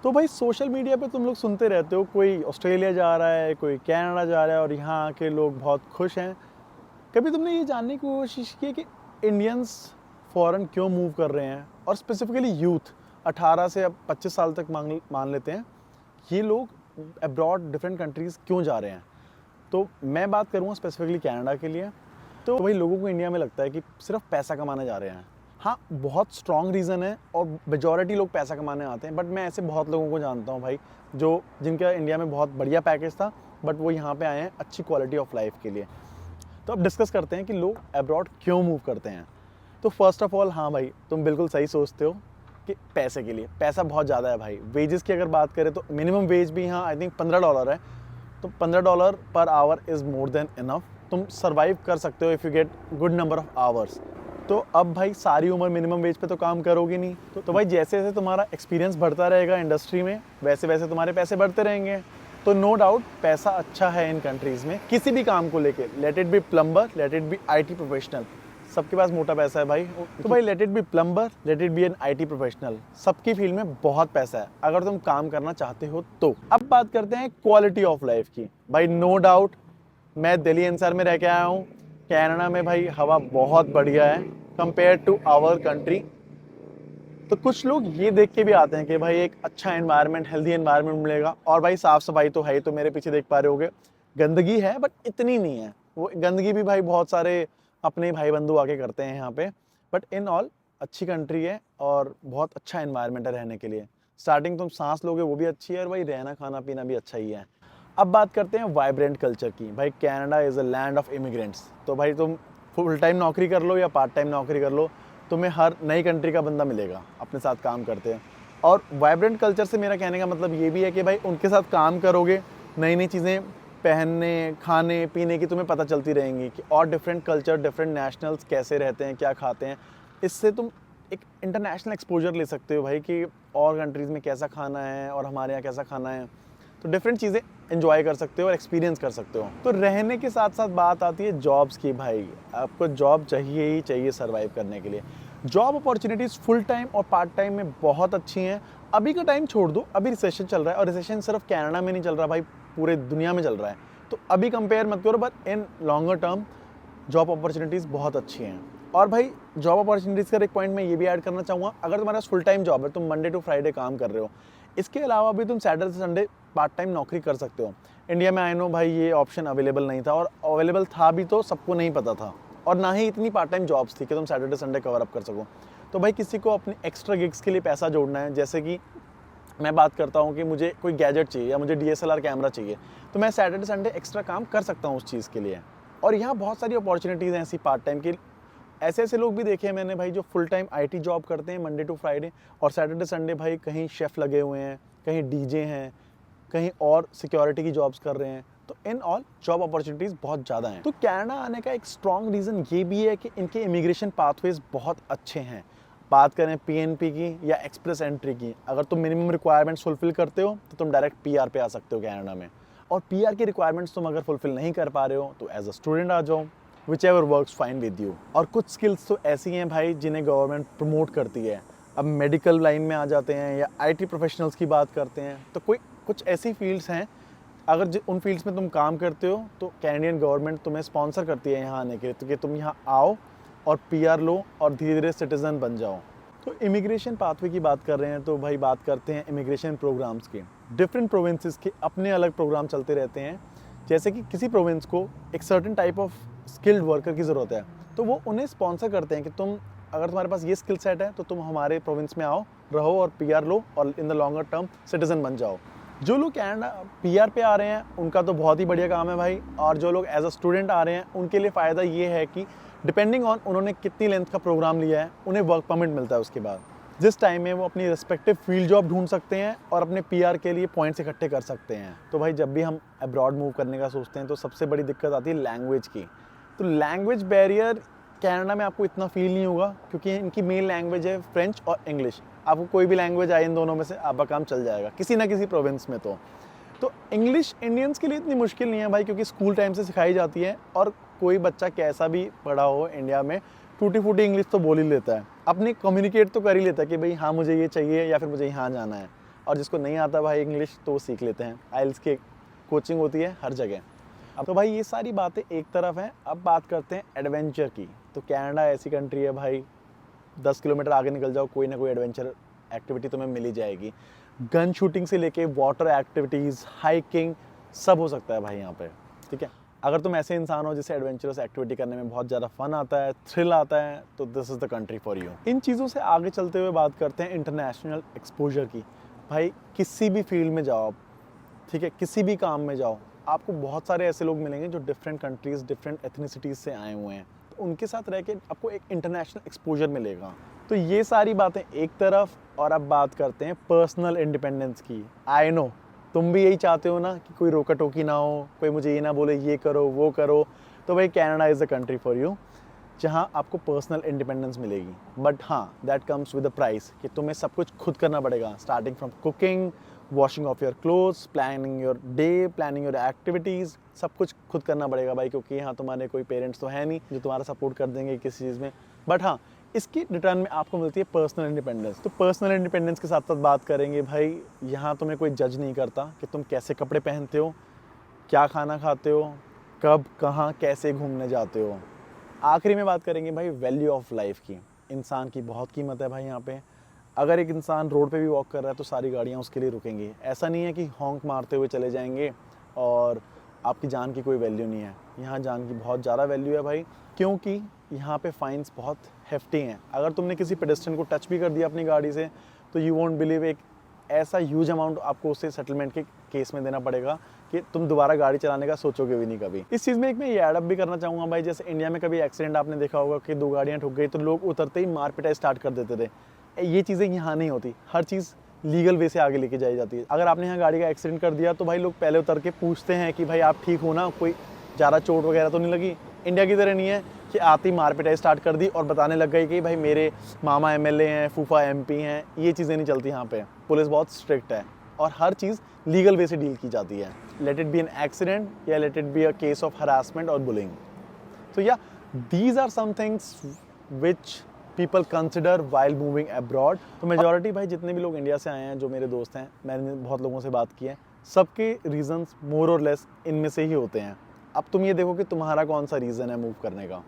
तो भाई social media पे तुम लोग सुनते रहते हो, कोई ऑस्ट्रेलिया जा रहा है, कोई कनाडा जा रहा है और यहाँ आके लोग बहुत खुश हैं। कभी तुमने ये जानने की कोशिश की है कि इंडियंस फॉरेन क्यों मूव कर रहे हैं, और स्पेसिफिकली यूथ 18 से अब 25 साल तक मान लेते हैं, ये लोग अब्रॉड डिफरेंट कंट्रीज़ क्यों जा रहे हैं? तो मैं बात करूँगा स्पेसिफिकली कनाडा के लिए। तो वही लोगों को इंडिया में लगता है कि सिर्फ पैसा कमाने जा रहे हैं। हाँ, बहुत स्ट्रॉन्ग रीज़न है और मेजॉरिटी लोग पैसा कमाने आते हैं, बट मैं ऐसे बहुत लोगों को जानता हूँ भाई, जो जिनका इंडिया में बहुत बढ़िया पैकेज था, बट वो यहाँ पे आए हैं अच्छी क्वालिटी ऑफ लाइफ के लिए। तो अब डिस्कस करते हैं कि लोग अब्रॉड क्यों मूव करते हैं। तो फर्स्ट ऑफ ऑल, हाँ भाई, तुम बिल्कुल सही सोचते हो कि पैसे के लिए। पैसा बहुत ज़्यादा है भाई। वेजेस की अगर बात करें तो मिनिमम वेज भी यहाँ आई थिंक $15 है। तो $15 per hour is more than enough. तुम सर्वाइव कर सकते हो if you get good number of hours. तो अब भाई सारी उम्र मिनिमम वेज पे तो काम करोगे नहीं। तो भाई जैसे जैसे तुम्हारा एक्सपीरियंस बढ़ता रहेगा इंडस्ट्री में, वैसे वैसे तुम्हारे पैसे बढ़ते रहेंगे। तो नो डाउट पैसा अच्छा है इन कंट्रीज़ में किसी भी काम को लेके। Let it be plumber, let it be IT professional, सबके पास मोटा पैसा है भाई। तो भाई let it be plumber, let it be an IT professional, सबकी फील्ड में बहुत पैसा है अगर तुम काम करना चाहते हो तो। अब बात करते हैं क्वालिटी ऑफ लाइफ की। भाई नो डाउट मैं दिल्ली एनसीआर में रह के आया हूँ। कनाडा में भाई हवा बहुत बढ़िया है कंपेयर टू आवर कंट्री। तो कुछ लोग ये देख के भी आते हैं कि भाई एक अच्छा एनवायरनमेंट, हेल्दी एनवायरनमेंट मिलेगा, और भाई साफ सफाई तो है ही। तो मेरे पीछे देख पा रहे होगे, गंदगी है बट इतनी नहीं है। वो गंदगी भी भाई बहुत सारे अपने भाई बंधु आके करते हैं यहाँ पे। बट इन ऑल अच्छी कंट्री है और बहुत अच्छा एनवायरनमेंट है रहने के लिए। स्टार्टिंग तुम सांस लोगे वो भी अच्छी है, और भाई रहना खाना पीना भी अच्छा ही है। अब बात करते हैं वाइब्रेंट कल्चर की। भाई Canada is a land of immigrants. तो भाई तुम फुल टाइम नौकरी कर लो या पार्ट टाइम नौकरी कर लो, तुम्हें हर नई कंट्री का बंदा मिलेगा अपने साथ काम करते हैं। और वाइब्रेंट कल्चर से मेरा कहने का मतलब ये भी है कि भाई उनके साथ काम करोगे, नई नई चीज़ें पहनने, खाने पीने की तुम्हें पता चलती रहेंगी कि और डिफरेंट कल्चर, डिफरेंट नेशनल्स कैसे रहते हैं, क्या खाते हैं। इससे तुम एक इंटरनेशनल एक्सपोजर ले सकते हो भाई कि और कंट्रीज़ में कैसा खाना है और हमारे यहाँ कैसा खाना है। तो डिफरेंट चीज़ें एंजॉय कर सकते हो और एक्सपीरियंस कर सकते हो। तो रहने के साथ साथ बात आती है जॉब्स की। भाई आपको जॉब चाहिए ही चाहिए सर्वाइव करने के लिए। जॉब अपॉर्चुनिटीज़ फुल टाइम और पार्ट टाइम में बहुत अच्छी हैं। अभी का टाइम छोड़ दो, अभी रिसेशन चल रहा है, और रिसेशन सिर्फ कनाडा में नहीं चल रहा भाई, पूरे दुनिया में चल रहा है। तो अभी कंपेयर मत करो, but in longer term job opportunities बहुत अच्छी हैं। और भाई जॉब अपॉर्चुनिटीज़ का एक पॉइंट मैं ये भी ऐड करना चाहूँगा, अगर तुम्हारा फुल टाइम जॉब है, तुम मंडे टू फ्राइडे काम कर रहे हो, इसके अलावा भी तुम सैटरडे संडे पार्ट टाइम नौकरी कर सकते हो। इंडिया में आई नो भाई ये ऑप्शन अवेलेबल नहीं था, और अवेलेबल था भी तो सबको नहीं पता था, और ना ही इतनी पार्ट टाइम जॉब्स थी कि तुम सैटरडे संडे कवर अप कर सको। तो भाई किसी को अपने एक्स्ट्रा गिग्स के लिए पैसा जोड़ना है, जैसे कि मैं बात करता हूँ कि मुझे कोई गैजेट चाहिए या मुझे DSLR कैमरा चाहिए, तो मैं सैटरडे संडे एक्स्ट्रा काम कर सकता हूँ उस चीज़ के लिए। और यहाँ बहुत सारी अपॉर्चुनिटीज़ हैं ऐसी पार्ट टाइम की। ऐसे ऐसे लोग भी देखे हैं मैंने भाई जो फुल टाइम IT जॉब करते हैं मंडे टू फ्राइडे, और सैटरडे संडे भाई कहीं शेफ़ लगे हुए हैं, कहीं DJ हैं, कहीं और सिक्योरिटी की जॉब्स कर रहे हैं। तो इन ऑल जॉब अपॉर्चुनिटीज़ बहुत ज़्यादा हैं। तो कनाडा आने का एक स्ट्रॉन्ग रीज़न ये भी है कि इनके इमिग्रेशन पाथवेज बहुत अच्छे हैं। बात करें PNP की या एक्सप्रेस एंट्री की, अगर तुम मिनिमम रिक्वायरमेंट्स फुलफिल करते हो तो तुम डायरेक्ट PR पे आ सकते हो कनाडा में। और PR की रिक्वायरमेंट्स तुम अगर फुलफिल नहीं कर पा रहे हो तो एज अ स्टूडेंट आ जाओ, whichever works fine with you। और कुछ स्किल्स तो ऐसी हैं भाई जिन्हें गवर्नमेंट प्रमोट करती है। अब मेडिकल लाइन में आ जाते हैं या IT प्रोफेशनल्स की बात करते हैं, तो कुछ ऐसी फील्ड्स हैं, अगर उन फील्ड्स में तुम काम करते हो तो कैनेडियन गवर्नमेंट तुम्हें स्पॉन्सर करती है यहाँ आने के लिए, तो कि तुम यहाँ आओ और PR लो और धीरे धीरे सिटीज़न बन जाओ। तो इमिग्रेशन पाथवे की बात कर रहे हैं, तो भाई बात करते हैं इमिग्रेशन प्रोग्राम्स के। डिफरेंट प्रोविंसेस के अपने अलग प्रोग्राम चलते रहते हैं। जैसे कि किसी प्रोविंस को एक certain type of skilled worker की ज़रूरत है, तो वो उन्हें स्पॉन्सर करते हैं कि तुम, अगर तुम्हारे पास ये स्किल सेट है तो तुम हमारे प्रोविंस में आओ, रहो और PR लो और in the longer term citizen बन जाओ। जो लोग कनाडा PR पे आ रहे हैं उनका तो बहुत ही बढ़िया काम है भाई, और जो लोग एज अ स्टूडेंट आ रहे हैं उनके लिए फ़ायदा ये है कि डिपेंडिंग ऑन उन्होंने कितनी लेंथ का प्रोग्राम लिया है, उन्हें वर्क परमिट मिलता है उसके बाद, जिस टाइम में वो अपनी रिस्पेक्टिव फील्ड जॉब ढूंढ सकते हैं और अपने PR के लिए पॉइंट्स इकट्ठे कर सकते हैं। तो भाई जब भी हम अब्रॉड मूव करने का सोचते हैं तो सबसे बड़ी दिक्कत आती है लैंग्वेज की। तो लैंग्वेज बैरियर कनाडा में आपको इतना फील नहीं होगा, क्योंकि इनकी मेन लैंग्वेज है फ्रेंच और इंग्लिश। आपको कोई भी लैंग्वेज आए इन दोनों में से आपका काम चल जाएगा किसी ना किसी प्रोविंस में। तो इंग्लिश इंडियंस के लिए इतनी मुश्किल नहीं है भाई, क्योंकि स्कूल टाइम से सिखाई जाती है, और कोई बच्चा कैसा भी पढ़ा हो इंडिया में टूटी फूटी इंग्लिश तो बोल ही लेता है, अपनी कम्युनिकेट तो कर ही लेता है कि भाई हाँ मुझे ये चाहिए या फिर मुझे यहाँ जाना है। और जिसको नहीं आता भाई इंग्लिश तो वो सीख लेते हैं। आइल्स की कोचिंग होती है हर जगह। अब तो भाई ये सारी बातें एक तरफ हैं, अब बात करते हैं एडवेंचर की। तो कनाडा ऐसी कंट्री है भाई, 10 किलोमीटर आगे निकल जाओ कोई ना कोई एडवेंचर एक्टिविटी तुम्हें मिल ही जाएगी। गन शूटिंग से लेके वाटर एक्टिविटीज़, हाइकिंग, सब हो सकता है भाई यहाँ पे, ठीक है। अगर तुम ऐसे इंसान हो जिसे एडवेंचरस एक्टिविटी करने में बहुत ज़्यादा फन आता है, थ्रिल आता है, तो this is the country for you. इन चीज़ों से आगे चलते हुए बात करते हैं इंटरनेशनल एक्सपोजर की। भाई किसी भी फील्ड में जाओ आप, ठीक है, किसी भी काम में जाओ, आपको बहुत सारे ऐसे लोग मिलेंगे जो डिफरेंट कंट्रीज़, डिफरेंट एथनिसिटीज़ से आए हुए हैं। तो उनके साथ रह के आपको एक इंटरनेशनल एक्सपोजर मिलेगा। तो ये सारी बातें एक तरफ, और अब बात करते हैं पर्सनल इंडिपेंडेंस की। आई नो तुम भी यही चाहते हो ना कि कोई रोका टोकी ना हो, कोई मुझे ये ना बोले ये करो वो करो। तो भाई Canada is the country for you, जहाँ आपको पर्सनल इंडिपेंडेंस मिलेगी। बट हाँ, that comes with a price, कि तुम्हें सब कुछ खुद करना पड़ेगा, starting from cooking, washing of your clothes, planning your day, planning your activities, सब कुछ खुद करना पड़ेगा भाई, क्योंकि यहाँ तुम्हारे कोई पेरेंट्स तो है नहीं जो तुम्हारा सपोर्ट कर देंगे किसी चीज़ में। बट हाँ, इसकी रिटर्न में आपको मिलती है पर्सनल इंडिपेंडेंस। तो पर्सनल इंडिपेंडेंस के साथ साथ बात करेंगे भाई, यहाँ तुम्हें कोई जज नहीं करता कि तुम कैसे कपड़े पहनते हो, क्या खाना खाते हो, कब कहाँ कैसे घूमने जाते हो। आखिरी में बात करेंगे भाई वैल्यू ऑफ लाइफ की। इंसान की बहुत कीमत है भाई यहाँ पे। अगर एक इंसान रोड पे भी वॉक कर रहा है तो सारी गाड़ियाँ उसके लिए रुकेंगी। ऐसा नहीं है कि हॉन्क मारते हुए चले जाएंगे और आपकी जान की कोई वैल्यू नहीं है। यहाँ जान की बहुत ज़्यादा वैल्यू है भाई, क्योंकि यहाँ पे फाइन्स बहुत हेफ्टी हैं। अगर तुमने किसी पेडेस्ट्रियन को टच भी कर दिया अपनी गाड़ी से तो यू वोंट बिलीव, एक ऐसा ह्यूज अमाउंट आपको उससे सेटलमेंट के केस में देना पड़ेगा कि तुम दोबारा गाड़ी चलाने का सोचोगे भी नहीं कभी। इस चीज़ में एक मैं ये एडअप भी करना चाहूँगा भाई, जैसे इंडिया में कभी एक्सीडेंट आपने देखा होगा कि 2 गाड़ियाँ ठुक गई तो लोग उतरते ही मार पिटाई स्टार्ट कर देते थे। ये चीज़ें यहाँ नहीं होती, हर चीज़ लीगल वे से आगे लेके जाई जाती है। अगर आपने यहाँ गाड़ी का एक्सीडेंट कर दिया तो भाई लोग पहले उतर के पूछते हैं कि भाई आप ठीक हो ना, कोई ज़्यादा चोट वगैरह तो नहीं लगी। इंडिया की तरह नहीं है कि आती मार पिटाई स्टार्ट कर दी और बताने लग गई कि भाई मेरे मामा एमएलए हैं, फूफा एमपी हैं। ये चीज़ें नहीं चलती यहाँ पे, पुलिस बहुत स्ट्रिक्ट है और हर चीज़ लीगल वे से डील की जाती है। Let it be an accident या let it be a case of harassment और बुलिंग। तो या these are some things which people consider while moving abroad. तो मेजॉरिटी भाई जितने भी लोग इंडिया से आए हैं, जो मेरे दोस्त हैं, मैंने बहुत लोगों से बात की है, सबके रीजंस मोर और लेस इनमें से ही होते हैं। अब तुम ये देखो कि तुम्हारा कौन सा रीज़न है मूव करने का।